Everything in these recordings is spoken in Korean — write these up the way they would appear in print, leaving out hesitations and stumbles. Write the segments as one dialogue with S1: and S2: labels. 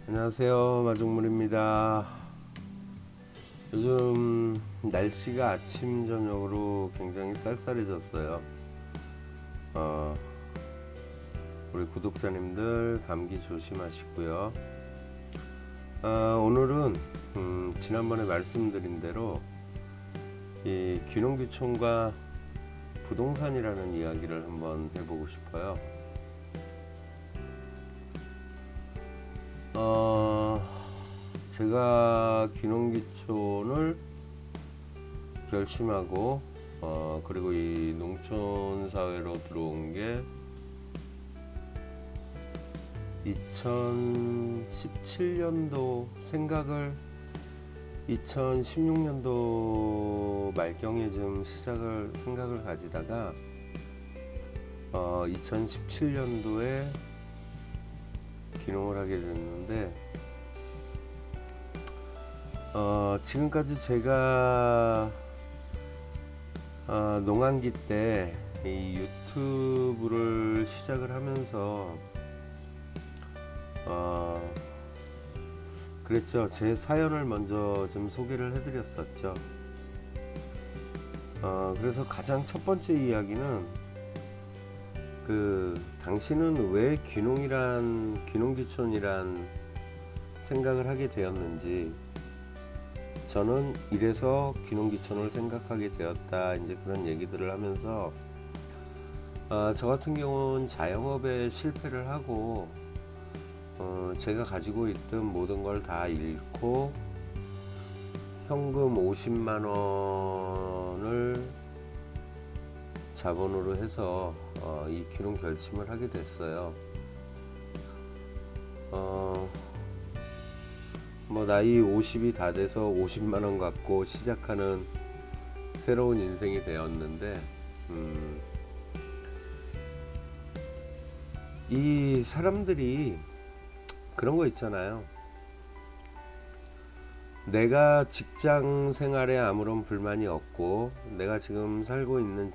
S1: 안녕하세요, 마중물입니다. 요즘 날씨가 아침 저녁으로 굉장히 쌀쌀해졌어요. 어, 우리 구독자님들 감기 조심하시고요. 오늘은 지난번에 말씀드린 대로 이 귀농귀촌과 부동산이라는 이야기를 한번 해보고 싶어요. 제가 귀농귀촌을 결심하고 그리고 이 농촌 사회로 들어온 게 2017년도 생각을 2016년도 말경에 좀 생각을 가지다가 2017년도에 귀농을 하게 됐는데 지금까지 제가 농한기 때 이 유튜브를 시작을 하면서 그랬죠. 제 사연을 먼저 좀 소개를 해드렸었죠. 그래서 가장 첫 번째 이야기는 당신은 왜 귀농귀촌이란 생각을 하게 되었는지, 저는 이래서 귀농귀촌을 생각하게 되었다, 이제 그런 얘기들을 하면서 저 같은 경우는 자영업에 실패를 하고 제가 가지고 있던 모든 걸 다 잃고 현금 50만 원을 자본으로 해서 이 귀농 결심을 하게 됐어요. 나이 50이 다 돼서 50만 원 갖고 시작하는 새로운 인생이 되었는데, 이 사람들이 그런 거 있잖아요. 내가 직장 생활에 아무런 불만이 없고 내가 지금 살고 있는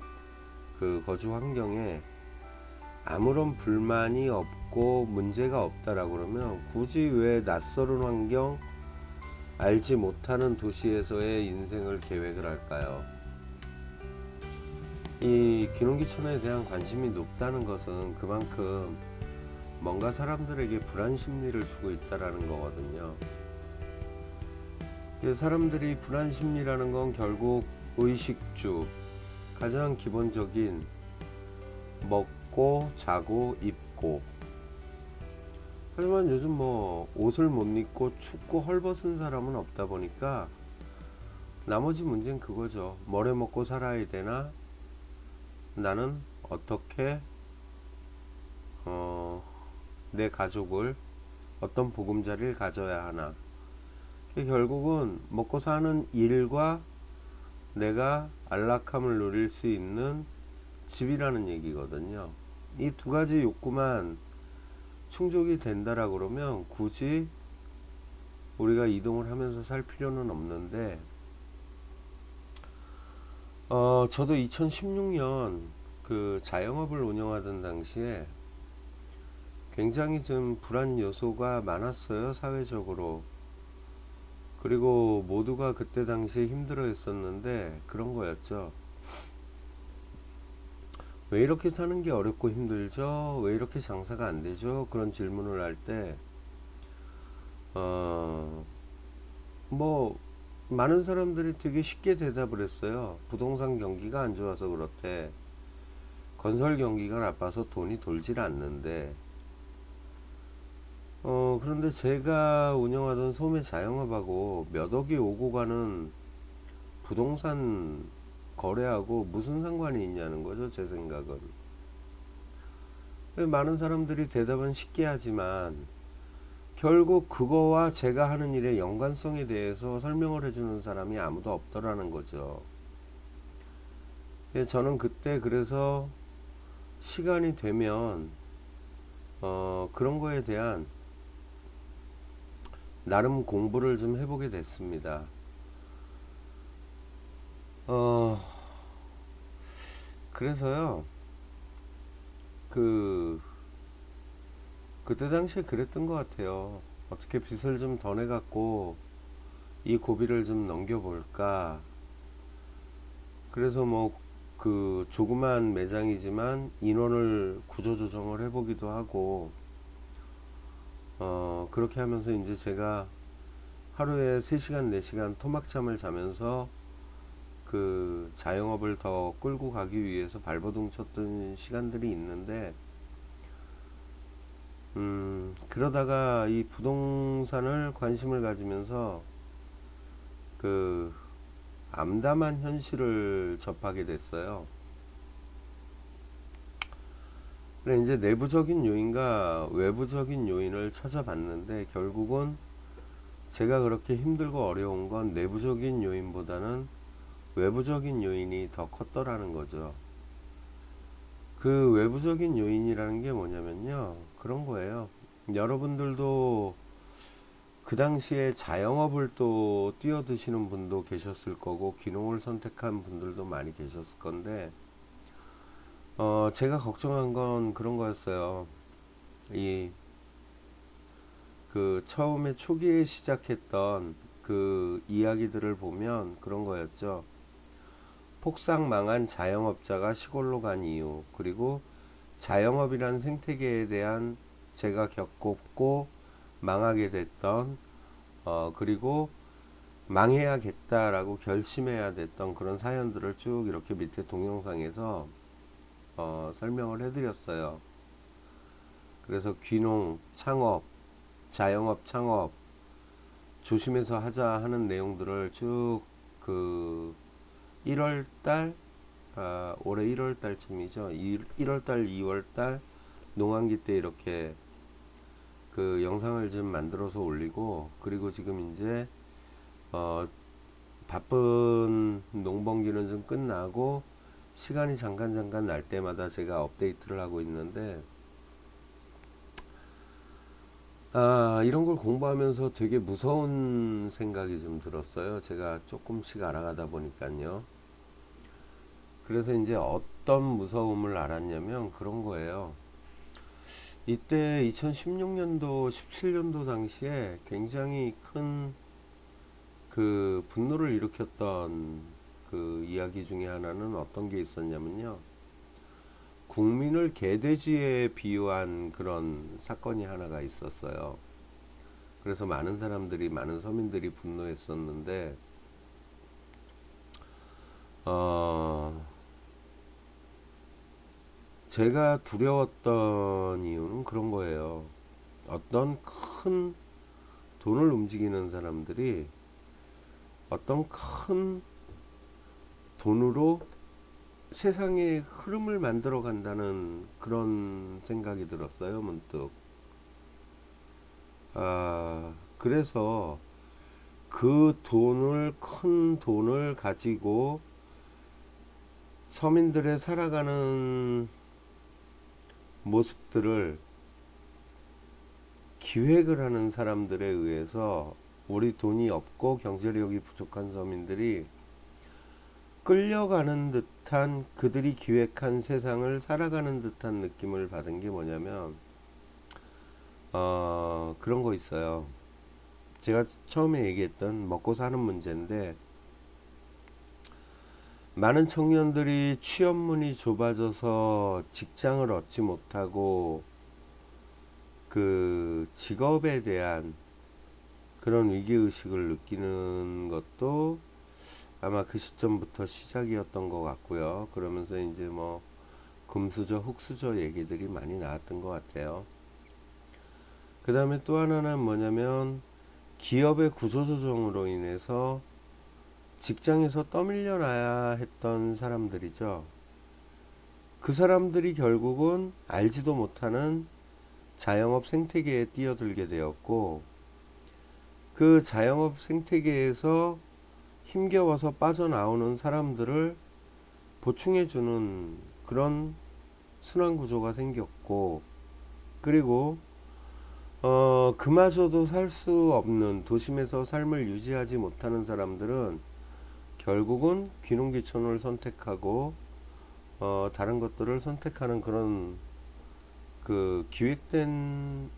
S1: 그 거주 환경에 아무런 불만이 없고 문제가 없다라고 그러면 굳이 왜 낯설은 환경, 알지 못하는 도시에서의 인생을 계획을 할까요? 이 귀농귀촌에 대한 관심이 높다는 것은 그만큼 뭔가 사람들에게 불안 심리를 주고 있다라는 거거든요. 사람들이 불안 심리라는 건 결국 의식주, 가장 기본적인 먹고 자고 입고. 하지만 요즘 옷을 못 입고 춥고 헐벗은 사람은 없다 보니까 나머지 문제는 그거죠. 뭘 해 먹고 살아야 되나? 나는 어떻게 내 가족을 어떤 보금자리를 가져야 하나. 결국은 먹고 사는 일과 내가 안락함을 누릴 수 있는 집이라는 얘기거든요. 이 두 가지 욕구만 충족이 된다라 그러면 굳이 우리가 이동을 하면서 살 필요는 없는데, 저도 2016년 그 자영업을 운영하던 당시에 굉장히 좀 불안 요소가 많았어요, 사회적으로. 그리고 모두가 그때 당시에 힘들어 했었는데 그런 거였죠. 왜 이렇게 사는 게 어렵고 힘들죠? 왜 이렇게 장사가 안 되죠? 그런 질문을 할 때, 많은 사람들이 되게 쉽게 대답을 했어요. 부동산 경기가 안 좋아서 그렇대. 건설 경기가 나빠서 돈이 돌질 않는데. 그런데 제가 운영하던 소매 자영업하고 몇 억이 오고 가는 부동산 거래하고 무슨 상관이 있냐는 거죠, 제 생각은. 많은 사람들이 대답은 쉽게 하지만 결국 그거와 제가 하는 일의 연관성에 대해서 설명을 해주는 사람이 아무도 없더라는 거죠. 저는 그때 그래서 시간이 되면 그런 거에 대한 나름 공부를 좀 해보게 됐습니다. 그래서요, 그때 당시에 그랬던 것 같아요. 어떻게 빚을 좀 더 내갖고 이 고비를 좀 넘겨볼까. 그래서 뭐 그 조그만 매장이지만 인원을 구조조정을 해보기도 하고, 그렇게 하면서 이제 제가 하루에 3시간 4시간 토막잠을 자면서 그 자영업을 더 끌고 가기 위해서 발버둥 쳤던 시간들이 있는데, 그러다가 이 부동산을 관심을 가지면서 그 암담한 현실을 접하게 됐어요. 그래 이제 내부적인 요인과 외부적인 요인을 찾아봤는데, 결국은 제가 그렇게 힘들고 어려운 건 내부적인 요인보다는 외부적인 요인이 더 컸더라는 거죠. 그 외부적인 요인이라는 게 뭐냐면요, 그런 거예요. 여러분들도 그 당시에 자영업을 또 뛰어드시는 분도 계셨을 거고, 귀농을 선택한 분들도 많이 계셨을 건데, 제가 걱정한 건 그런 거였어요. 이 그 처음에 초기에 시작했던 그 이야기들을 보면 그런 거였죠. 폭삭 망한 자영업자가 시골로 간 이유, 그리고 자영업이란 생태계에 대한 제가 겪었고 망하게 됐던, 그리고 망해야겠다라고 결심해야 됐던 그런 사연들을 쭉 이렇게 밑에 동영상에서 설명을 해드렸어요. 그래서 귀농, 창업, 자영업, 창업 조심해서 하자 하는 내용들을 쭉 그 1월달, 올해 1월달쯤이죠. 1월달, 2월달 농한기 때 이렇게 그 영상을 좀 만들어서 올리고, 그리고 지금 이제 바쁜 농번기는 좀 끝나고 시간이 잠깐 날 때마다 제가 업데이트를 하고 있는데, 이런 걸 공부하면서 되게 무서운 생각이 좀 들었어요. 제가 조금씩 알아가다 보니까요. 그래서 이제 어떤 무서움을 알았냐면 그런 거예요. 이때 2016년도, 17년도 당시에 굉장히 큰 그 분노를 일으켰던 그 이야기 중에 하나는 어떤 게 있었냐면요. 국민을 개돼지에 비유한 그런 사건이 하나가 있었어요. 그래서 많은 사람들이, 많은 서민들이 분노했었는데, 제가 두려웠던 이유는 그런 거예요. 어떤 큰 돈을 움직이는 사람들이 어떤 큰 돈으로 세상의 흐름을 만들어 간다는 그런 생각이 들었어요, 문득. 그래서 그 돈을, 큰 돈을 가지고 서민들의 살아가는 모습들을 기획을 하는 사람들에 의해서 우리 돈이 없고 경제력이 부족한 서민들이 끌려가는 듯한, 그들이 기획한 세상을 살아가는 듯한 느낌을 받은 게 뭐냐면, 그런 거 있어요. 제가 처음에 얘기했던 먹고 사는 문제인데, 많은 청년들이 취업문이 좁아져서 직장을 얻지 못하고 그 직업에 대한 그런 위기의식을 느끼는 것도 아마 그 시점부터 시작이었던 것 같고요. 그러면서 이제 뭐 금수저, 흙수저 얘기들이 많이 나왔던 것 같아요. 그 다음에 또 하나는 뭐냐면, 기업의 구조조정으로 인해서 직장에서 떠밀려나야 했던 사람들이죠. 그 사람들이 결국은 알지도 못하는 자영업 생태계에 뛰어들게 되었고, 그 자영업 생태계에서 힘겨워서 빠져나오는 사람들을 보충해주는 그런 순환구조가 생겼고, 그리고 그마저도 살 수 없는, 도심에서 삶을 유지하지 못하는 사람들은 결국은 귀농귀촌을 선택하고 다른 것들을 선택하는 그런 그 기획된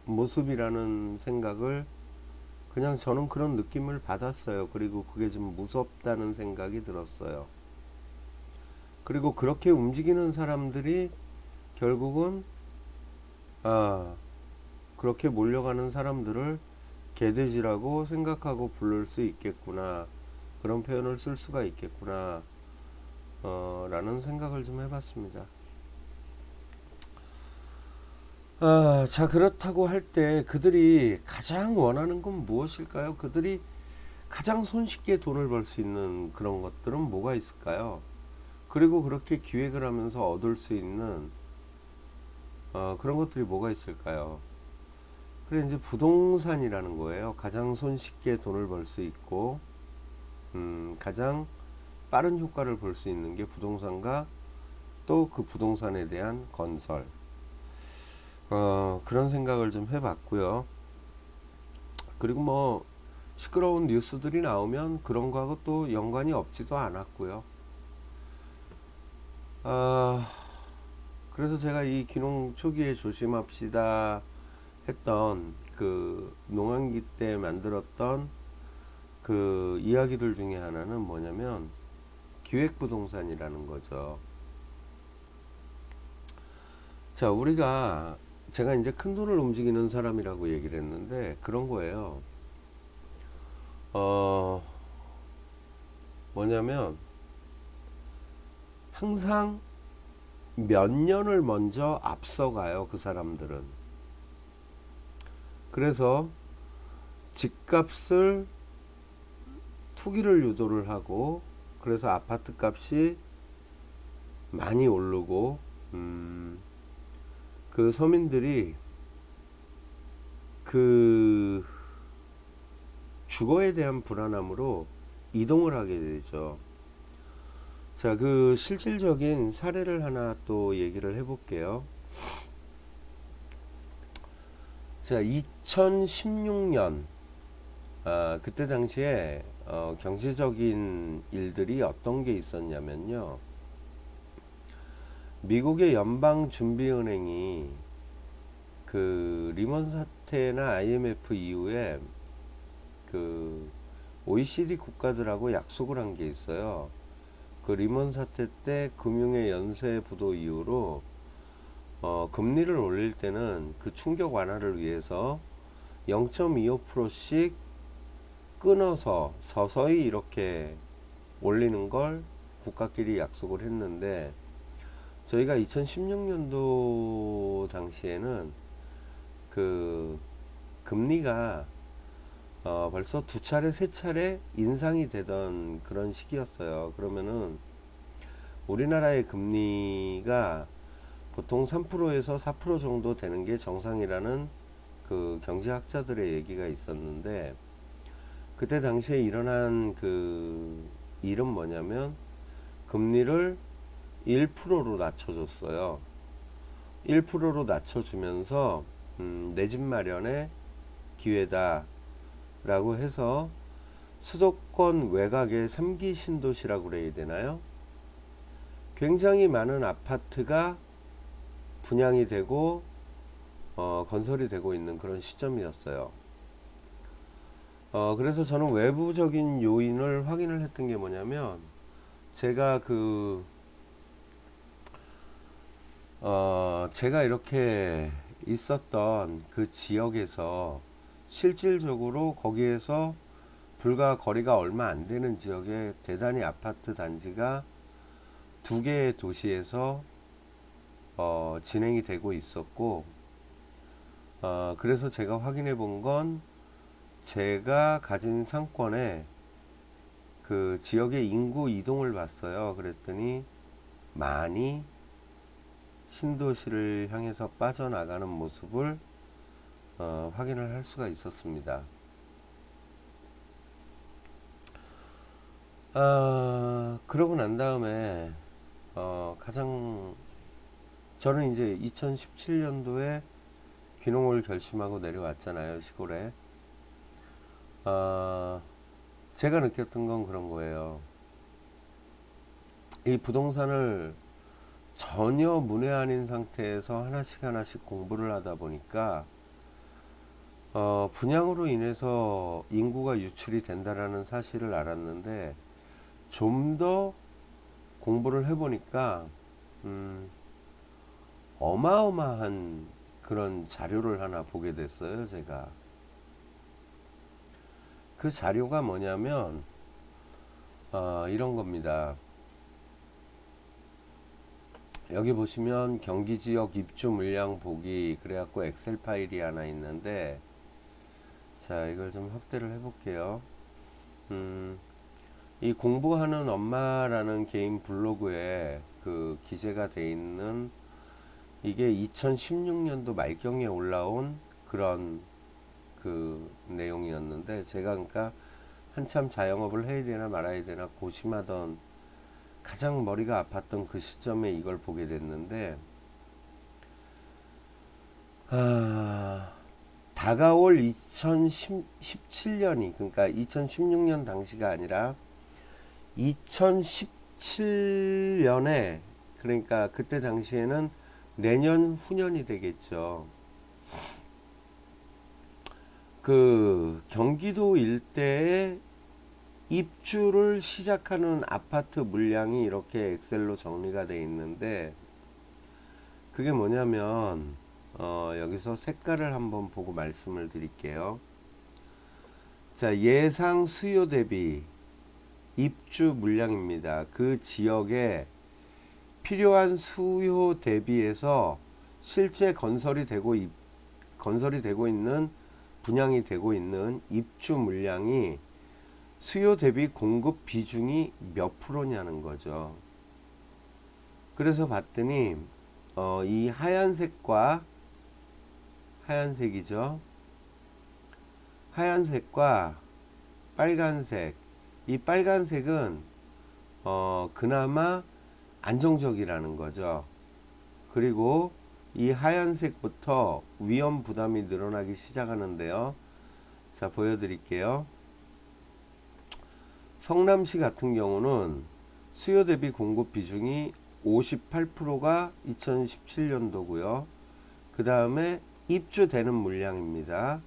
S1: 모습이라는 생각을 그냥 저는 그런 느낌을 받았어요. 그리고 그게 좀 무섭다는 생각이 들었어요. 그리고 그렇게 움직이는 사람들이 결국은 아 그렇게 몰려가는 사람들을 개돼지라고 생각하고 부를 수 있겠구나, 그런 표현을 쓸 수가 있겠구나 라는 생각을 좀 해봤습니다. 자, 그렇다고 할 때 그들이 가장 원하는 건 무엇일까요? 그들이 가장 손쉽게 돈을 벌 수 있는 그런 것들은 뭐가 있을까요? 그리고 그렇게 기획을 하면서 얻을 수 있는 그런 것들이 뭐가 있을까요? 그래, 이제 부동산이라는 거예요. 가장 손쉽게 돈을 벌 수 있고 가장 빠른 효과를 볼 수 있는 게 부동산과 또 그 부동산에 대한 건설, 그런 생각을 좀 해봤고요. 그리고 뭐 시끄러운 뉴스들이 나오면 그런 거하고 또 연관이 없지도 않았고요. 그래서 제가 이 귀농 초기에 조심합시다 했던 그 농한기 때 만들었던 그 이야기들 중에 하나는 뭐냐면 기획부동산이라는 거죠. 자, 제가 이제 큰 돈을 움직이는 사람이라고 얘기를 했는데 그런 거예요. 어, 뭐냐면 항상 몇 년을 먼저 앞서가요, 그 사람들은. 그래서 집값을 투기를 유도를 하고, 그래서 아파트 값이 많이 오르고, 그 서민들이 그 주거에 대한 불안함으로 이동을 하게 되죠. 자, 그 실질적인 사례를 하나 또 얘기를 해볼게요. 자, 2016년, 그때 당시에 경제적인 일들이 어떤 게 있었냐면요. 미국의 연방준비은행이 그 리먼 사태나 IMF 이후에 그 OECD 국가들하고 약속을 한 게 있어요. 그 리먼 사태 때 금융의 연쇄 부도 이후로 금리를 올릴 때는 그 충격 완화를 위해서 0.25%씩 끊어서 서서히 이렇게 올리는 걸 국가끼리 약속을 했는데, 저희가 2016년도 당시에는 그 금리가 벌써 두 차례 세 차례 인상이 되던 그런 시기였어요. 그러면은 우리나라의 금리가 보통 3%에서 4% 정도 되는 게 정상이라는 그 경제학자들의 얘기가 있었는데, 그때 당시에 일어난 그 일은 뭐냐면 금리를 1%로 낮춰줬어요. 1%로 낮춰주면서 내 집 마련의 기회다 라고 해서 수도권 외곽의 3기 신도시라고 그래야 되나요? 굉장히 많은 아파트가 분양이 되고 건설이 되고 있는 그런 시점이었어요. 그래서 저는 외부적인 요인을 확인을 했던 게 뭐냐면, 제가 제가 이렇게 있었던 그 지역에서 실질적으로 거기에서 불과 거리가 얼마 안 되는 지역에 대단히 아파트 단지가 두 개의 도시에서 진행이 되고 있었고, 그래서 제가 확인해 본 건 제가 가진 상권에 그 지역의 인구 이동을 봤어요. 그랬더니 많이 신도시를 향해서 빠져나가는 모습을 확인을 할 수가 있었습니다. 그러고 난 다음에 가장 저는 이제 2017년도에 귀농을 결심하고 내려왔잖아요, 시골에. 제가 느꼈던 건 그런 거예요. 이 부동산을 전혀 문외한인 상태에서 하나씩 하나씩 공부를 하다 보니까 분양으로 인해서 인구가 유출이 된다라는 사실을 알았는데 좀 더 공부를 해보니까 어마어마한 그런 자료를 하나 보게 됐어요. 제가 그 자료가 뭐냐면 이런 겁니다. 여기 보시면 경기 지역 입주 물량 보기 그래갖고 엑셀 파일이 하나 있는데, 자 이걸 좀 확대를 해볼게요. 이 공부하는 엄마라는 개인 블로그에 그 기재가 돼 있는, 이게 2016년도 말경에 올라온 그런 그 내용이었는데, 제가 그러니까 한참 자영업을 해야 되나 말아야 되나 고심하던, 가장 머리가 아팠던 그 시점에 이걸 보게 됐는데, 다가올 2017년이, 그러니까 2016년 당시가 아니라 2017년에, 그러니까 그때 당시에는 내년 후년이 되겠죠. 그 경기도 일대에 입주를 시작하는 아파트 물량이 이렇게 엑셀로 정리가 되어 있는데, 그게 뭐냐면 여기서 색깔을 한번 보고 말씀을 드릴게요. 자, 예상 수요 대비 입주 물량입니다. 그 지역에 필요한 수요 대비해서 실제 건설이 되고 있는, 분양이 되고 있는 입주 물량이 수요 대비 공급 비중이 몇 프로냐는 거죠. 그래서 봤더니 이 하얀색이죠. 하얀색과 빨간색, 이 빨간색은 그나마 안정적이라는 거죠. 그리고 이 하얀색부터 위험 부담이 늘어나기 시작하는데요. 자, 보여드릴게요. 성남시 같은 경우는 수요 대비 공급 비중이 58%가 2017년도고요. 그 다음에 입주되는 물량입니다.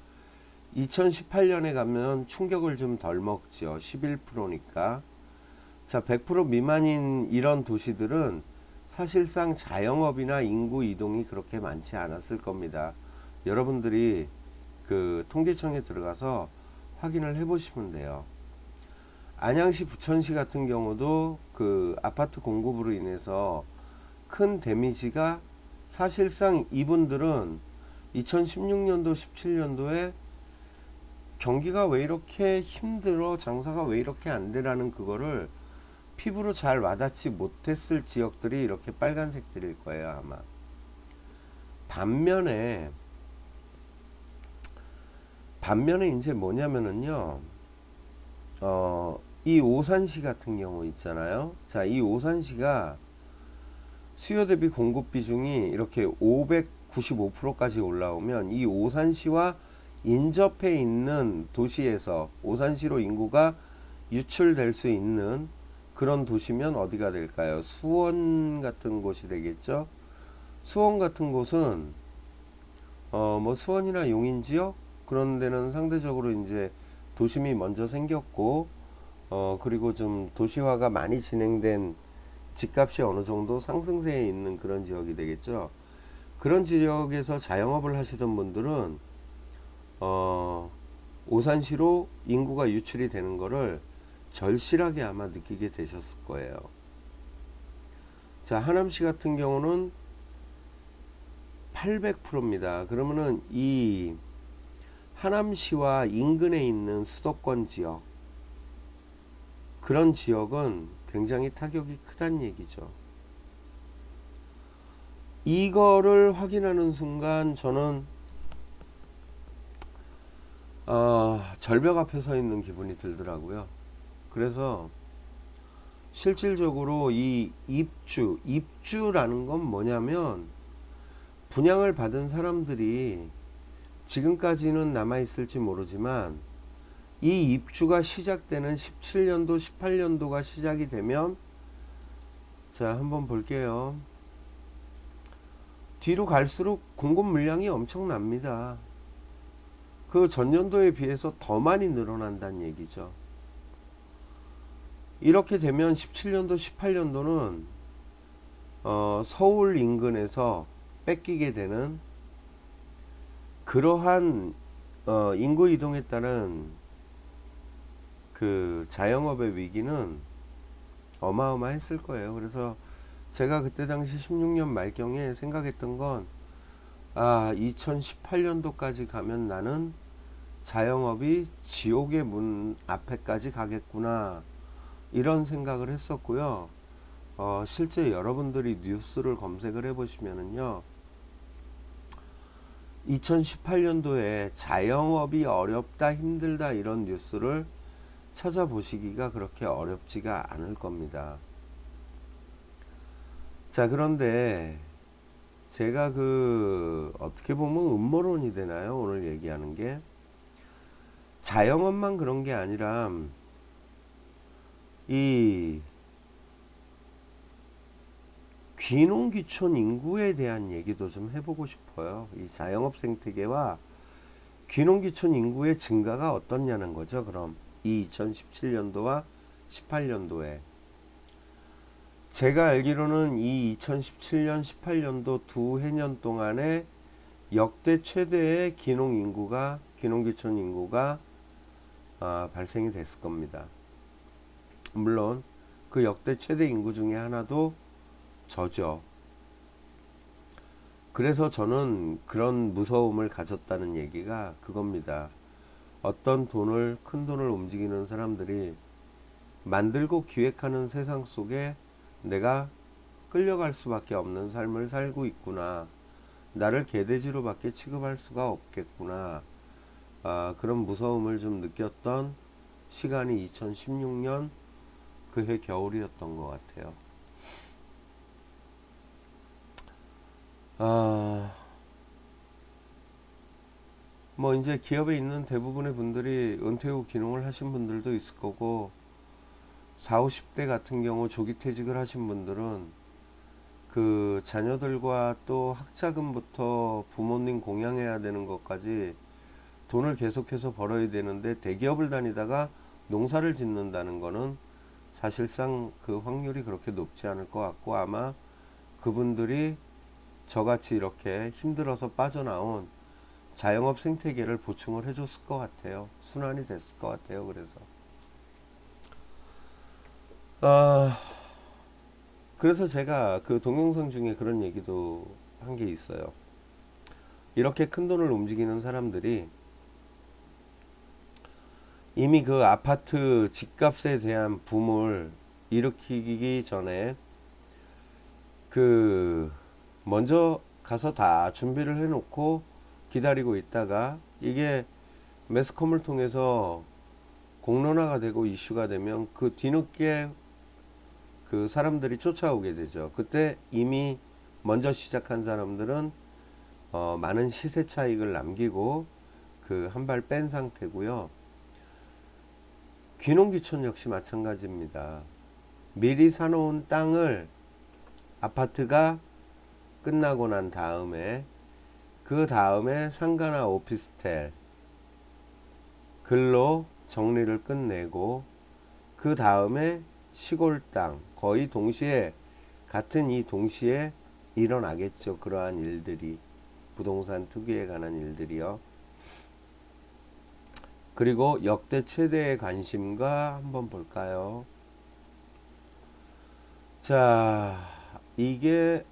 S1: 2018년에 가면 충격을 좀 덜 먹죠. 11%니까. 자, 100% 미만인 이런 도시들은 사실상 자영업이나 인구 이동이 그렇게 많지 않았을 겁니다. 여러분들이 그 통계청에 들어가서 확인을 해 보시면 돼요. 안양시, 부천시 같은 경우도 그 아파트 공급으로 인해서 큰 데미지가, 사실상 이분들은 2016년도, 17년도에 경기가 왜 이렇게 힘들어, 장사가 왜 이렇게 안 되라는 그거를 피부로 잘 와닿지 못했을 지역들이 이렇게 빨간색들일 거예요, 아마. 반면에 이제 뭐냐면은요, 이 오산시 같은 경우 있잖아요. 자, 이 오산시가 수요 대비 공급 비중이 이렇게 595%까지 올라오면, 이 오산시와 인접해 있는 도시에서 오산시로 인구가 유출될 수 있는 그런 도시면 어디가 될까요? 수원 같은 곳이 되겠죠. 수원 같은 곳은 뭐 수원이나 용인 지역 그런 데는 상대적으로 이제 도심이 먼저 생겼고, 그리고 좀 도시화가 많이 진행된, 집값이 어느 정도 상승세에 있는 그런 지역이 되겠죠. 그런 지역에서 자영업을 하시던 분들은 오산시로 인구가 유출이 되는 거를 절실하게 아마 느끼게 되셨을 거예요. 자, 하남시 같은 경우는 800%입니다. 그러면은 이 하남시와 인근에 있는 수도권 지역, 그런 지역은 굉장히 타격이 크다는 얘기죠. 이거를 확인하는 순간 저는 절벽 앞에 서 있는 기분이 들더라고요. 그래서 실질적으로 이 입주라는 건 뭐냐면, 분양을 받은 사람들이 지금까지는 남아있을지 모르지만, 이 입주가 시작되는 17년도, 18년도가 시작이 되면, 자, 한번 볼게요. 뒤로 갈수록 공급 물량이 엄청납니다. 그 전년도에 비해서 더 많이 늘어난다는 얘기죠. 이렇게 되면 17년도, 18년도는 서울 인근에서 뺏기게 되는 그러한 인구 이동에 따른 그 자영업의 위기는 어마어마했을 거예요. 그래서 제가 그때 당시 16년 말경에 생각했던 건 2018년도까지 가면 나는 자영업이 지옥의 문 앞에까지 가겠구나, 이런 생각을 했었고요. 실제 여러분들이 뉴스를 검색을 해보시면은요, 2018년도에 자영업이 어렵다, 힘들다, 이런 뉴스를 찾아보시기가 그렇게 어렵지가 않을 겁니다. 자, 그런데 제가 어떻게 보면 음모론이 되나요? 오늘 얘기하는 게 자영업만 그런 게 아니라 이 귀농귀촌 인구에 대한 얘기도 좀 해보고 싶어요. 이 자영업 생태계와 귀농귀촌 인구의 증가가 어떻냐는 거죠. 그럼 이 2017년도와 18년도에 제가 알기로는 이 2017년 18년도 두 해년 동안에 역대 최대의 귀농귀촌 인구가 발생이 됐을 겁니다. 물론 그 역대 최대 인구 중에 하나도 저죠. 그래서 저는 그런 무서움을 가졌다는 얘기가 그겁니다. 어떤 큰 돈을 움직이는 사람들이 만들고 기획하는 세상 속에 내가 끌려갈 수밖에 없는 삶을 살고 있구나, 나를 개돼지로 밖에 취급할 수가 없겠구나, 그런 무서움을 좀 느꼈던 시간이 2016년 그해 겨울이었던 것 같아요. 뭐 이제 기업에 있는 대부분의 분들이 은퇴 후 귀농을 하신 분들도 있을 거고, 40, 50대 같은 경우 조기 퇴직을 하신 분들은 그 자녀들과 또 학자금부터 부모님 공양해야 되는 것까지 돈을 계속해서 벌어야 되는데, 대기업을 다니다가 농사를 짓는다는 거는 사실상 그 확률이 그렇게 높지 않을 것 같고, 아마 그분들이 저같이 이렇게 힘들어서 빠져나온 자영업 생태계를 보충을 해줬을 것 같아요. 순환이 됐을 것 같아요. 그래서 제가 그 동영상 중에 그런 얘기도 한 게 있어요. 이렇게 큰 돈을 움직이는 사람들이 이미 그 아파트 집값에 대한 붐을 일으키기 전에 먼저 가서 다 준비를 해놓고 기다리고 있다가, 이게 매스컴을 통해서 공론화가 되고 이슈가 되면 그 뒤늦게 그 사람들이 쫓아오게 되죠. 그때 이미 먼저 시작한 사람들은 많은 시세 차익을 남기고 한 발 뺀 상태고요. 귀농귀촌 역시 마찬가지입니다. 미리 사놓은 땅을 아파트가 끝나고 난 다음에 그 다음에 상가나 오피스텔 글로 정리를 끝내고, 그 다음에 시골 땅, 거의 동시에 동시에 일어나겠죠. 그러한 일들이, 부동산 투기에 관한 일들이요. 그리고 역대 최대의 관심가 한번 볼까요? 자, 이게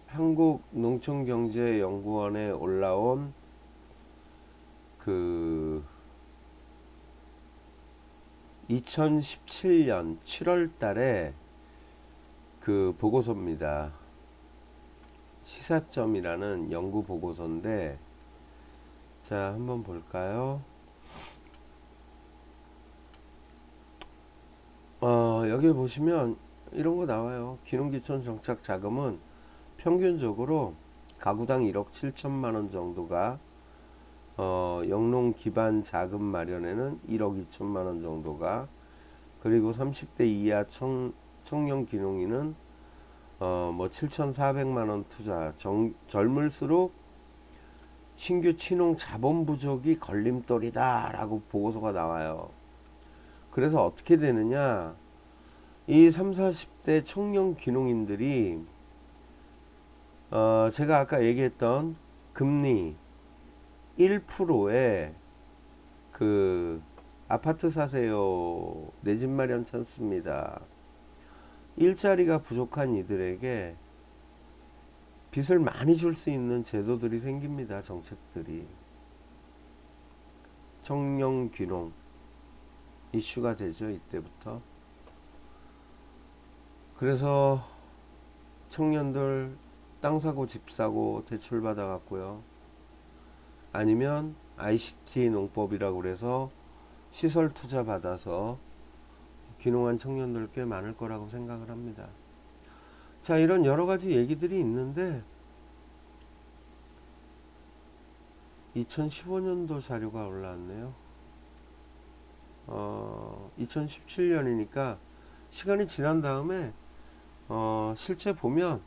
S1: 한국농촌경제연구원에 올라온 2017년 7월 달에 보고서입니다. 시사점이라는 연구 보고서인데, 자, 한번 볼까요? 여기 보시면 이런 거 나와요. 귀농귀촌 정착 자금은 평균적으로 가구당 1억 7천만 원 정도가, 영농 기반 자금 마련에는 1억 2천만 원 정도가, 그리고 30대 이하 청년 귀농인은 7,400만 원 투자, 젊을수록 신규 친홍 자본 부족이 걸림돌이다라고 보고서가 나와요. 그래서 어떻게 되느냐? 이 3, 40대 청년 귀농인들이 제가 아까 얘기했던 금리 1%에 그 아파트 사세요. 내 집 마련 찬스입니다. 일자리가 부족한 이들에게 빚을 많이 줄 수 있는 제도들이 생깁니다. 정책들이. 청년 귀농 이슈가 되죠. 이때부터. 그래서 청년들 땅 사고 집 사고 대출 받아 갖고요. 아니면 ICT 농법이라고 그래서 시설 투자 받아서 귀농한 청년들 꽤 많을 거라고 생각을 합니다. 자, 이런 여러 가지 얘기들이 있는데 2015년도 자료가 올라왔네요. 2017년이니까 시간이 지난 다음에 실제 보면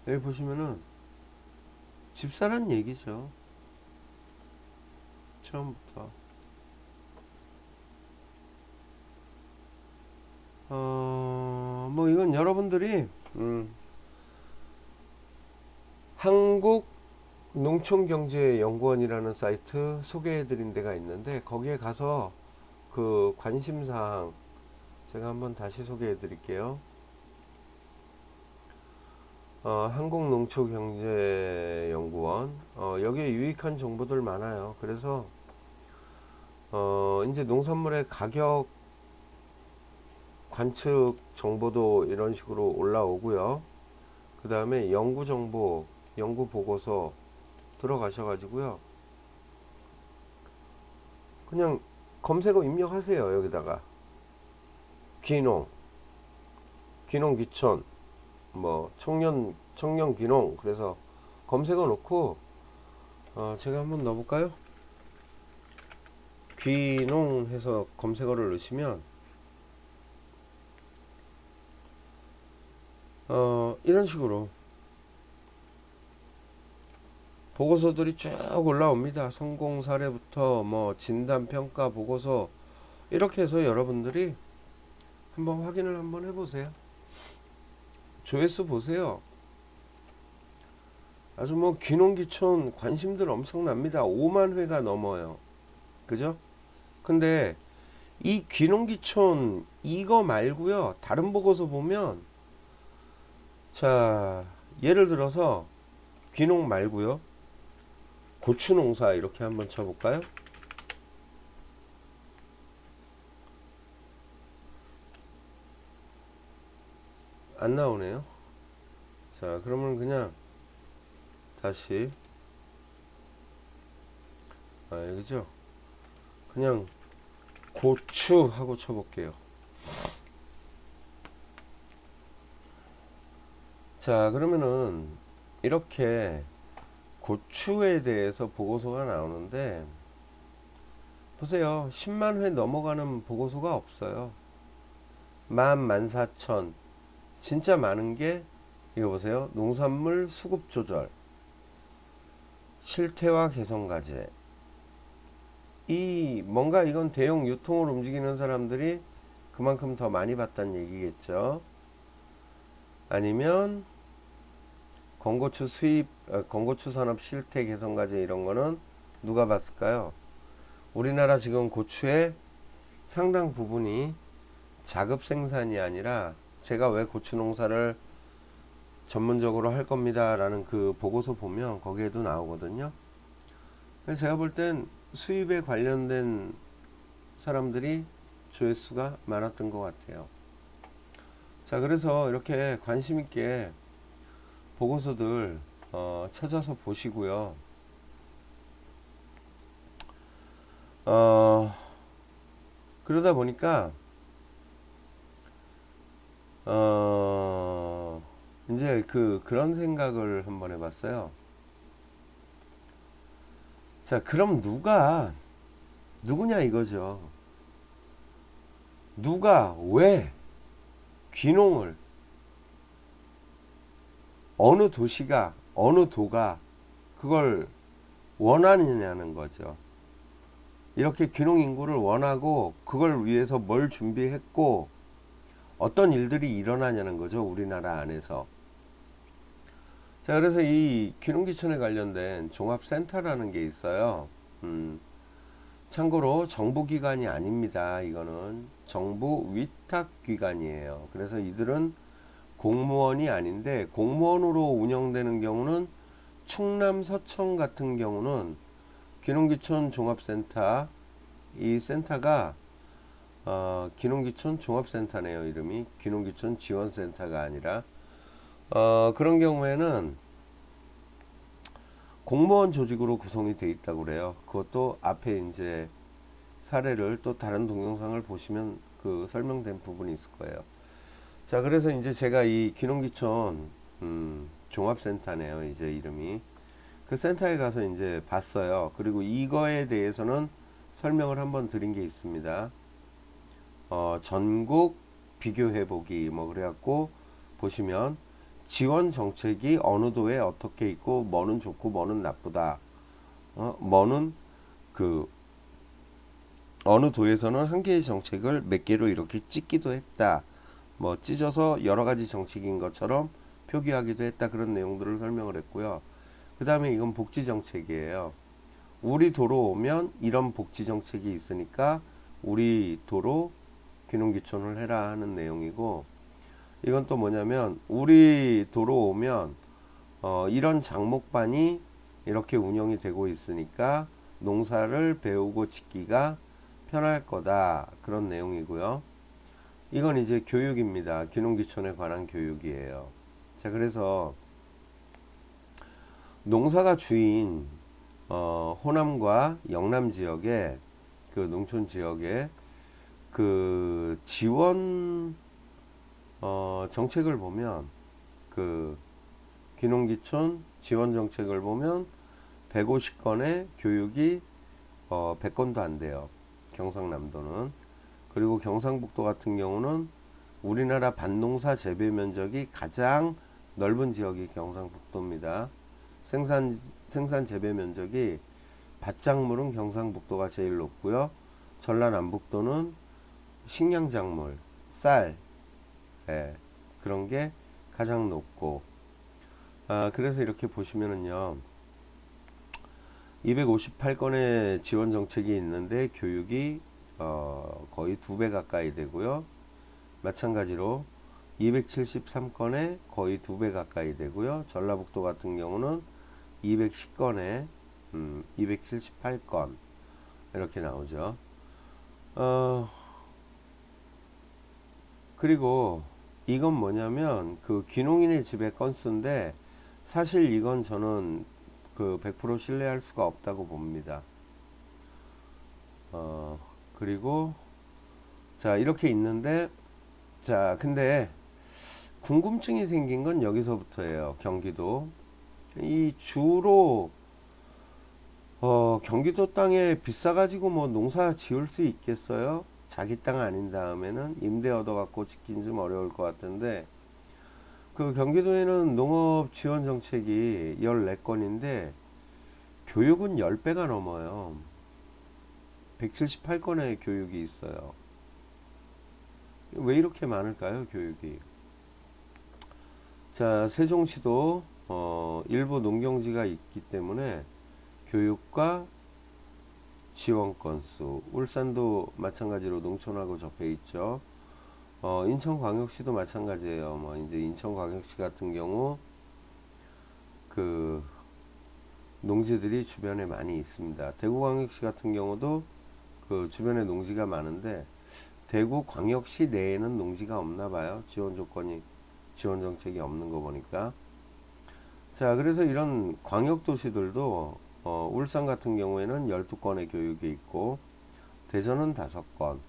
S1: 여기 보시면은 집사란 얘기죠. 처음부터. 뭐 이건 여러분들이 한국농촌경제연구원이라는 사이트 소개해드린 데가 있는데 거기에 가서 그 관심사항 제가 한번 다시 소개해드릴게요. 한국농촌경제연구원 여기에 유익한 정보들 많아요. 그래서 이제 농산물의 가격 관측 정보도 이런 식으로 올라오고요. 그 다음에 연구 정보, 연구 보고서 들어가셔 가지고요. 그냥 검색어 입력하세요. 여기다가 귀농, 귀농 귀촌, 뭐 청년 귀농. 그래서 검색어 놓고 제가 한번 넣어볼까요? 귀농 해서 검색어를 넣으시면 이런 식으로 보고서들이 쭉 올라옵니다. 성공 사례부터 뭐 진단 평가 보고서 이렇게 해서 여러분들이 한번 확인을 한번 해보세요. 조회수 보세요. 아주 뭐 귀농귀촌 관심들 엄청납니다. 5만 회가 넘어요. 그죠? 근데 이 귀농귀촌 이거 말고요. 다른 보고서 보면 자, 예를 들어서 귀농 말고요. 고추농사 이렇게 한번 쳐볼까요? 안 나오네요. 자, 그러면 그냥 다시 여기죠. 그냥 고추 하고 쳐볼게요. 자, 그러면은 이렇게 고추에 대해서 보고서가 나오는데 보세요. 10만 회 넘어가는 보고서가 없어요. 14,000. 진짜 많은 게 이거 보세요. 농산물 수급 조절, 실태화 개선 과제. 이 뭔가 이건 대형 유통을 움직이는 사람들이 그만큼 더 많이 봤다는 얘기겠죠. 아니면 건고추 수입, 건고추 산업 실태 개선 과제 이런 거는 누가 봤을까요? 우리나라 지금 고추의 상당 부분이 자급 생산이 아니라 제가 왜 고추 농사를 전문적으로 할 겁니다 라는 그 보고서 보면 거기에도 나오거든요. 그래서 제가 볼 땐 수입에 관련된 사람들이 조회수가 많았던 것 같아요. 자, 그래서 이렇게 관심 있게 보고서들 찾아서 보시고요. 그러다 보니까 이제 그런 생각을 한번 해봤어요. 자, 그럼 누구냐 이거죠. 누가 왜 귀농을 어느 도시가 어느 도가 그걸 원하느냐는 거죠. 이렇게 귀농 인구를 원하고 그걸 위해서 뭘 준비했고 어떤 일들이 일어나냐는 거죠. 우리나라 안에서. 자, 그래서 이 귀농귀촌에 관련된 종합센터라는 게 있어요. 참고로 정부기관이 아닙니다. 이거는 정부 위탁기관이에요. 그래서 이들은 공무원이 아닌데, 공무원으로 운영되는 경우는 충남 서청 같은 경우는 귀농귀촌 종합센터, 이 센터가 귀농귀촌 종합센터네요. 이름이 귀농귀촌 지원센터가 아니라 그런 경우에는 공무원 조직으로 구성이 되어 있다고 그래요. 그것도 앞에 이제 사례를 또 다른 동영상을 보시면 그 설명된 부분이 있을 거예요. 자, 그래서 이제 제가 이 귀농귀촌 종합센터네요. 이제 이름이 그 센터에 가서 이제 봤어요. 그리고 이거에 대해서는 설명을 한번 드린 게 있습니다. 전국 비교해보기 뭐 그래갖고 보시면 지원 정책이 어느 도에 어떻게 있고 뭐는 좋고 뭐는 나쁘다. 뭐는 그 어느 도에서는 한 개의 정책을 몇 개로 이렇게 찍기도 했다. 뭐 찢어서 여러 가지 정책인 것처럼 표기하기도 했다. 그런 내용들을 설명을 했고요. 그 다음에 이건 복지 정책이에요. 우리 도로 오면 이런 복지 정책이 있으니까 우리 도로 귀농귀촌을 해라 하는 내용이고, 이건 또 뭐냐면 우리 도로 오면 이런 장목반이 이렇게 운영이 되고 있으니까 농사를 배우고 짓기가 편할 거다, 그런 내용이고요. 이건 이제 교육입니다. 귀농귀촌에 관한 교육이에요. 자, 그래서 농사가 주인 호남과 영남 지역의 그 농촌 지역의 그 지원 정책을 보면, 그 귀농귀촌 지원 정책을 보면 150건의 교육이 100건도 안 돼요. 경상남도는. 그리고 경상북도 같은 경우는 우리나라 밭농사 재배 면적이 가장 넓은 지역이 경상북도입니다. 생산 재배 면적이 밭작물은 경상북도가 제일 높고요. 전라남북도는 식량작물, 쌀, 그런 게 가장 높고, 그래서 이렇게 보시면은요, 258건의 지원 정책이 있는데 교육이 거의 2배 가까이 되고요. 마찬가지로 273건에 거의 2배 가까이 되고요. 전라북도 같은 경우는 210건에 278건 이렇게 나오죠. 그리고 이건 뭐냐면 그 귀농인의 집의 건수인데, 사실 이건 저는 그 100% 신뢰할 수가 없다고 봅니다. 그리고 자, 이렇게 있는데, 자, 근데 궁금증이 생긴 건 여기서부터예요. 경기도. 이 주로 경기도 땅에 비싸가지고 뭐 농사 지을 수 있겠어요? 자기 땅 아닌 다음에는 임대 얻어갖고 짓긴 좀 어려울 것 같은데, 그 경기도에는 농업 지원 정책이 14건인데 교육은 10배가 넘어요. 178건의 교육이 있어요. 왜 이렇게 많을까요, 교육이? 자, 세종시도 일부 농경지가 있기 때문에 교육과 지원 건수, 울산도 마찬가지로 농촌하고 접해 있죠. 인천광역시도 마찬가지예요. 뭐 이제 인천광역시 같은 경우 그 농지들이 주변에 많이 있습니다. 대구광역시 같은 경우도 그 주변에 농지가 많은데 대구광역시 내에는 농지가 없나 봐요. 지원 조건이, 지원 정책이 없는 거 보니까. 자, 그래서 이런 광역도시들도 울산 같은 경우에는 12건의 교육이 있고, 대전은 5건,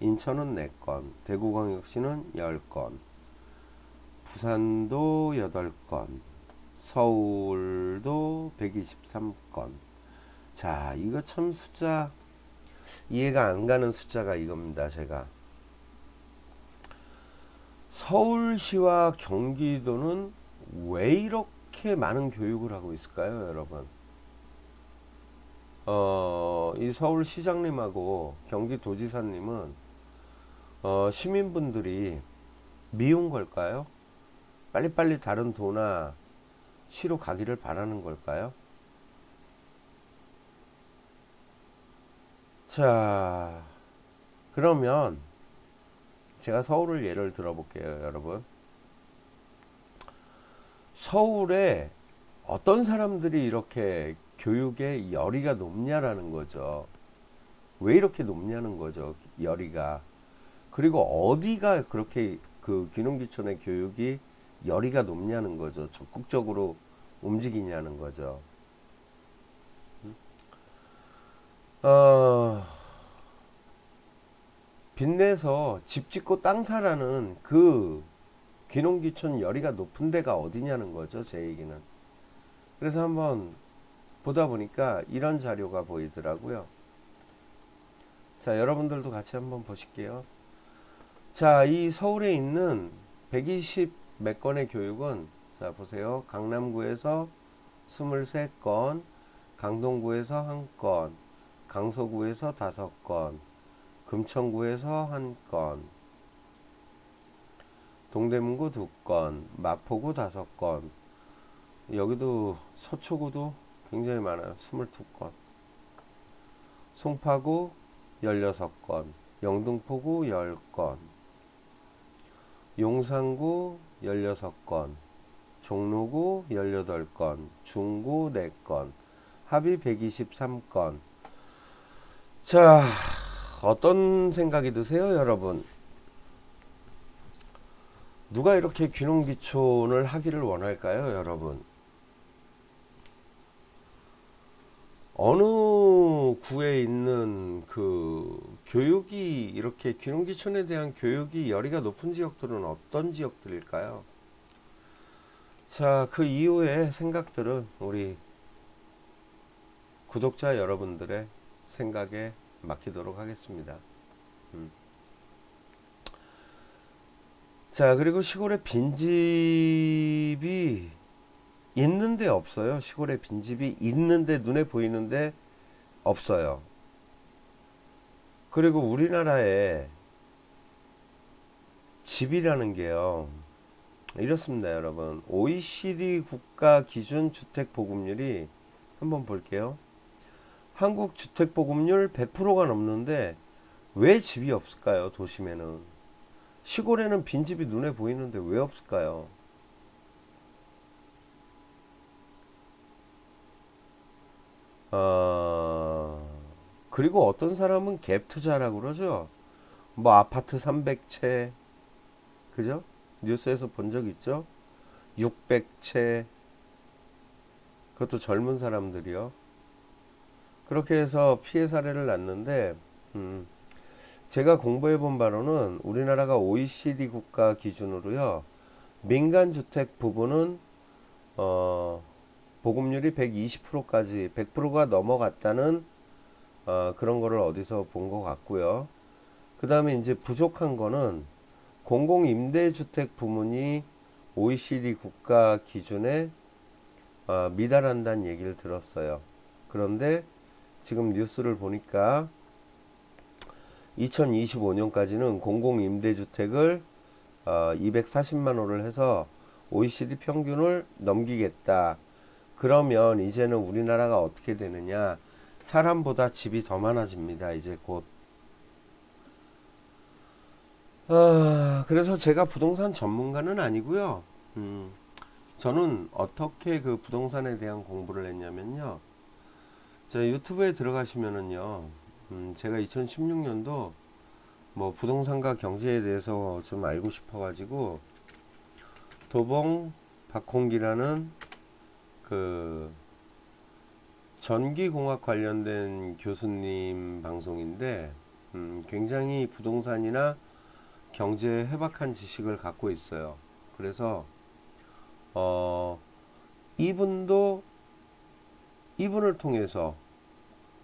S1: 인천은 4건, 대구광역시는 10건, 부산도 8건, 서울도 123건. 자, 이거 참 숫자 이해가 안 가는 숫자가 이겁니다. 제가 서울시와 경기도는 왜 이렇게 많은 교육을 하고 있을까요, 여러분? 이 서울시장님하고 경기도지사님은 시민분들이 미운 걸까요? 빨리빨리 다른 도나 시로 가기를 바라는 걸까요? 자, 그러면 제가 서울을 예를 들어볼게요, 여러분. 서울에 어떤 사람들이 이렇게 교육에 열의가 높냐라는 거죠. 왜 이렇게 높냐는 거죠, 열의가. 그리고 어디가 그렇게 그 귀농귀촌의 교육이 열의가 높냐는 거죠. 적극적으로 움직이냐는 거죠. 어, 빚내서 집 짓고 땅 사라는 그 귀농귀촌 열의가 높은 데가 어디냐는 거죠, 제 얘기는. 그래서 한번 보다 보니까 이런 자료가 보이더라고요. 자, 여러분들도 같이 한번 보실게요. 자, 이 서울에 있는 120 몇 건의 교육은, 자, 보세요. 강남구에서 23건, 강동구에서 1건, 강서구에서 5건, 금천구에서 1건, 동대문구 2건, 마포구 5건, 여기도 서초구도 굉장히 많아요. 22건, 송파구 16건, 영등포구 10건, 용산구 16건, 종로구 18건, 중구 4건, 합의 123건. 자, 어떤 생각이 드세요, 여러분? 누가 이렇게 귀농귀촌을 하기를 원할까요, 여러분? 어느 구에 있는 그 교육이 이렇게 귀농귀촌에 대한 교육이 열의가 높은 지역들은 어떤 지역들일까요? 자, 그 이후의 생각들은 우리 구독자 여러분들의 생각에 맡기도록 하겠습니다. 자, 그리고 시골에 빈집이 있는데 없어요. 시골에 빈집이 있는데 눈에 보이는데 없어요. 그리고 우리나라에 집이라는 게요, 이렇습니다, 여러분. OECD 국가 기준 주택 보급률이 한번 볼게요. 한국 주택 보급률 100%가 넘는데 왜 집이 없을까요? 도심에는. 시골에는 빈집이 눈에 보이는데 왜 없을까요? 그리고 어떤 사람은 갭 투자라고 그러죠. 뭐 아파트 300채, 그죠? 뉴스에서 본 적 있죠? 600채, 그것도 젊은 사람들이요. 그렇게 해서 피해 사례를 났는데, 제가 공부해 본 바로는 우리나라가 OECD 국가 기준으로요, 민간 주택 부분은 보급률이 120%까지 100%가 넘어갔다는 그런 거를 어디서 본 것 같고요. 그 다음에 이제 부족한 거는 공공임대주택 부문이 OECD 국가 기준에 미달한다는 얘기를 들었어요. 그런데 지금 뉴스를 보니까 2025년까지는 공공임대주택을 240만 호를 해서 OECD 평균을 넘기겠다. 그러면 이제는 우리나라가 어떻게 되느냐? 사람보다 집이 더 많아집니다. 이제 곧. 그래서 제가 부동산 전문가는 아니고요. 저는 어떻게 그 부동산에 대한 공부를 했냐면요. 제 유튜브에 들어가시면은요. 제가 2016년도 뭐 부동산과 경제에 대해서 좀 알고 싶어가지고 도봉 박홍기라는 그 전기공학 관련된 교수님 방송인데 굉장히 부동산이나 경제에 해박한 지식을 갖고 있어요. 그래서 이분도 이분을 통해서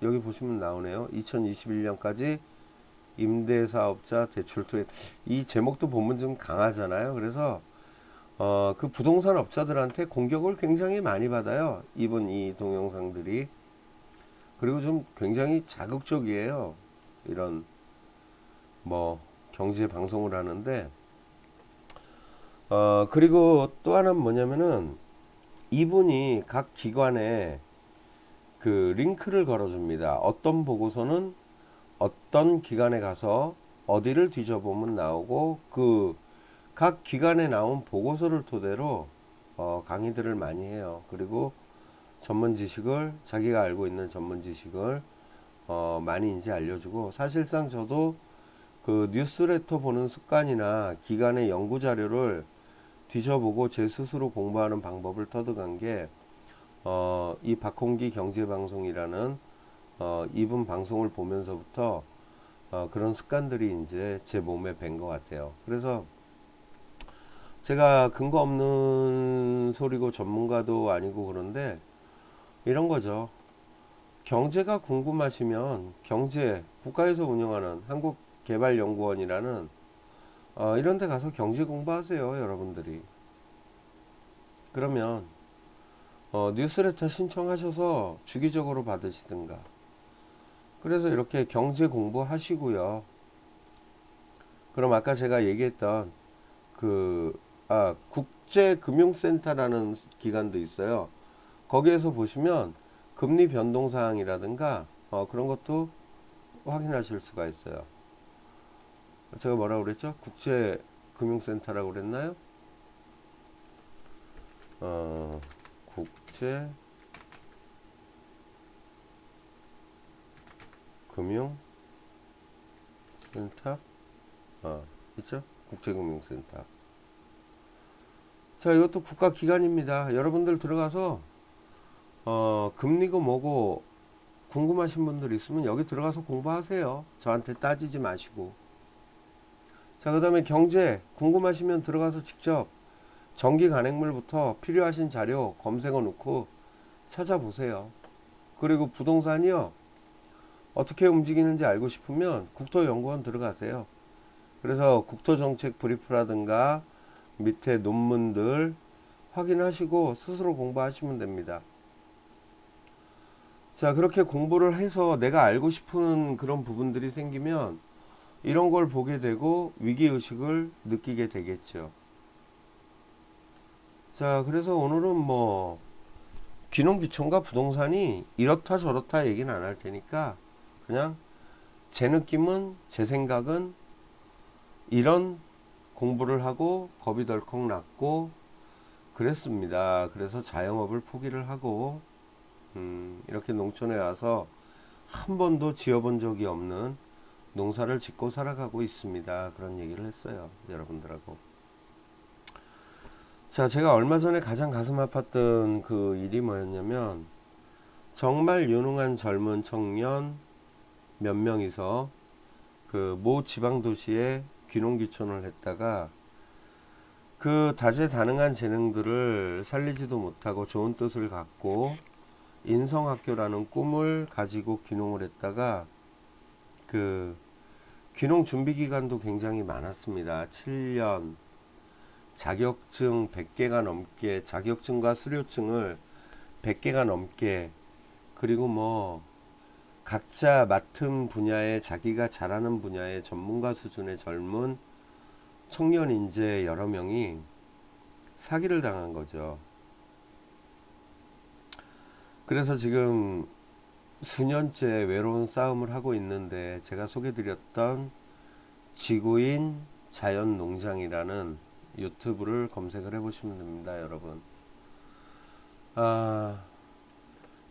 S1: 여기 보시면 나오네요. 2021년까지 임대사업자 대출 투입. 이 제목도 보면 좀 강하잖아요. 그래서 그 부동산 업자들한테 공격을 굉장히 많이 받아요. 이번 이 동영상들이. 그리고 좀 굉장히 자극적이에요. 이런 뭐 경제 방송을 하는데 그리고 또 하나는 뭐냐면은 이분이 각 기관에 그 링크를 걸어줍니다. 어떤 보고서는 어떤 기관에 가서 어디를 뒤져보면 나오고 그 각 기관에 나온 보고서를 토대로 강의들을 많이 해요. 그리고 전문 지식을 자기가 알고 있는 전문 지식을 많이 이제 알려주고, 사실상 저도 그 뉴스레터 보는 습관이나 기관의 연구 자료를 뒤져보고 제 스스로 공부하는 방법을 터득한 게 이 박홍기 경제방송이라는 이분 방송을 보면서부터 그런 습관들이 이제 제 몸에 밴 것 같아요. 그래서 제가 근거 없는 소리고 전문가도 아니고 그런데 이런 거죠. 경제가 궁금하시면 경제 국가에서 운영하는 한국개발연구원이라는 이런 데 가서 경제 공부하세요, 여러분들이. 그러면 뉴스레터 신청하셔서 주기적으로 받으시든가. 그래서 이렇게 경제 공부하시고요. 그럼 아까 제가 얘기했던 국제금융센터라는 기관도 있어요. 거기에서 보시면 금리 변동사항이라든가 그런 것도 확인하실 수가 있어요. 제가 뭐라고 그랬죠? 국제금융센터라고 그랬나요? 국제금융센터 있죠? 국제금융센터. 자, 이것도 국가기관입니다. 여러분들 들어가서 금리고 뭐고 궁금하신 분들 있으면 여기 들어가서 공부하세요. 저한테 따지지 마시고. 자, 그 다음에 경제 궁금하시면 들어가서 직접 전기 간행물부터 필요하신 자료 검색어 넣고 찾아보세요. 그리고 부동산이요, 어떻게 움직이는지 알고 싶으면 국토연구원 들어가세요. 그래서 국토정책 브리프라든가 밑에 논문들 확인하시고 스스로 공부하시면 됩니다. 자, 그렇게 공부를 해서 내가 알고 싶은 그런 부분들이 생기면 이런 걸 보게 되고 위기의식을 느끼게 되겠죠. 자, 그래서 오늘은 뭐 귀농귀촌과 부동산이 이렇다 저렇다 얘기는 안 할 테니까 그냥 제 느낌은, 제 생각은 이런 공부를 하고 겁이 덜컥 났고 그랬습니다. 그래서 자영업을 포기를 하고 이렇게 농촌에 와서 한 번도 지어본 적이 없는 농사를 짓고 살아가고 있습니다. 그런 얘기를 했어요, 여러분들하고. 자, 제가 얼마 전에 가장 가슴 아팠던 그 일이 뭐였냐면, 정말 유능한 젊은 청년 몇 명이서 그 모 지방도시에 귀농귀촌을 했다가 그 다재다능한 재능들을 살리지도 못하고 좋은 뜻을 갖고 인성학교라는 꿈을 가지고 귀농을 했다가 그 귀농 준비 기간도 굉장히 많았습니다. 7년, 자격증 100개가 넘게, 자격증과 수료증을 100개가 넘게, 그리고 뭐 각자 맡은 분야에 자기가 잘하는 분야의 전문가 수준의 젊은 청년 인재 여러 명이 사기를 당한 거죠. 그래서 지금 수년째 외로운 싸움을 하고 있는데, 제가 소개드렸던 지구인 자연농장이라는 유튜브를 검색을 해보시면 됩니다, 여러분.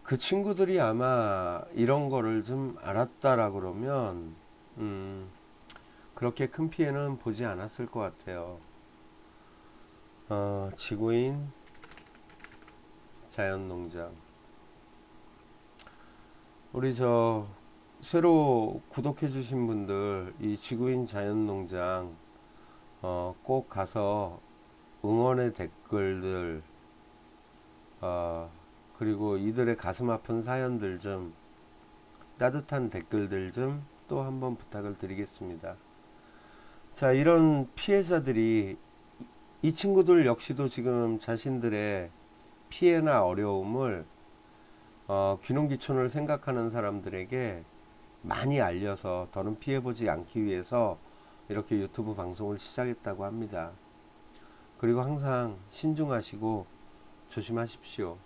S1: 그 친구들이 아마 이런 거를 좀 알았다라 그러면 그렇게 큰 피해는 보지 않았을 것 같아요. 지구인 자연농장. 우리 저 새로 구독해 주신 분들 이 지구인 자연농장 꼭 가서 응원의 댓글들 그리고 이들의 가슴 아픈 사연들 좀, 따뜻한 댓글들 좀 또 한번 부탁을 드리겠습니다. 자, 이런 피해자들이 이 친구들 역시도 지금 자신들의 피해나 어려움을 귀농귀촌을 생각하는 사람들에게 많이 알려서 더는 피해보지 않기 위해서 이렇게 유튜브 방송을 시작했다고 합니다. 그리고 항상 신중하시고 조심하십시오.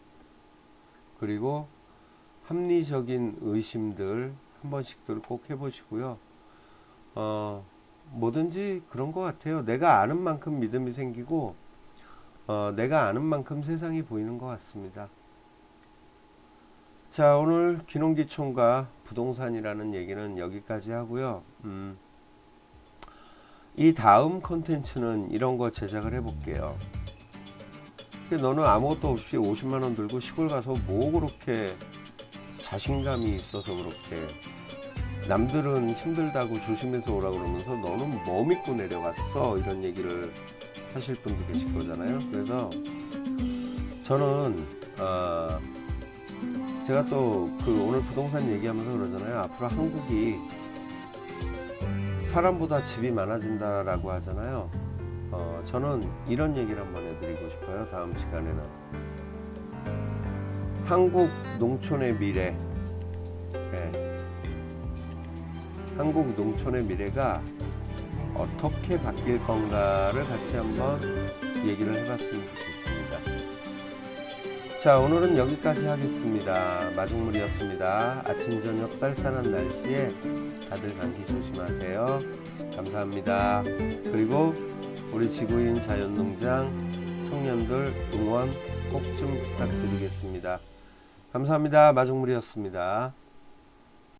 S1: 그리고 합리적인 의심들 한 번씩들 꼭 해보시고요. 뭐든지 그런 것 같아요. 내가 아는 만큼 믿음이 생기고 내가 아는 만큼 세상이 보이는 것 같습니다. 자, 오늘 귀농귀촌과 부동산이라는 얘기는 여기까지 하고요. 이 다음 컨텐츠는 이런 거 제작을 해볼게요. 너는 아무것도 없이 50만원 들고 시골 가서 뭐 그렇게 자신감이 있어서 그렇게, 남들은 힘들다고 조심해서 오라 그러면서 너는 뭐 믿고 내려갔어, 이런 얘기를 하실 분도 계실 거잖아요. 그래서 저는 제가 또 오늘 부동산 얘기하면서 그러잖아요. 앞으로 한국이 사람보다 집이 많아진다라고 하잖아요. 저는 이런 얘기를 한번 해드리고 싶어요. 다음 시간에는 한국 농촌의 미래, 한국 농촌의 미래가 어떻게 바뀔 건가를 같이 한번 얘기를 해봤으면 좋겠습니다. 자, 오늘은 여기까지 하겠습니다. 마중물이었습니다. 아침 저녁 쌀쌀한 날씨에 다들 감기 조심하세요. 감사합니다. 그리고 우리 지구인 자연농장 청년들 응원 꼭 좀 부탁드리겠습니다. 감사합니다. 마중물이었습니다.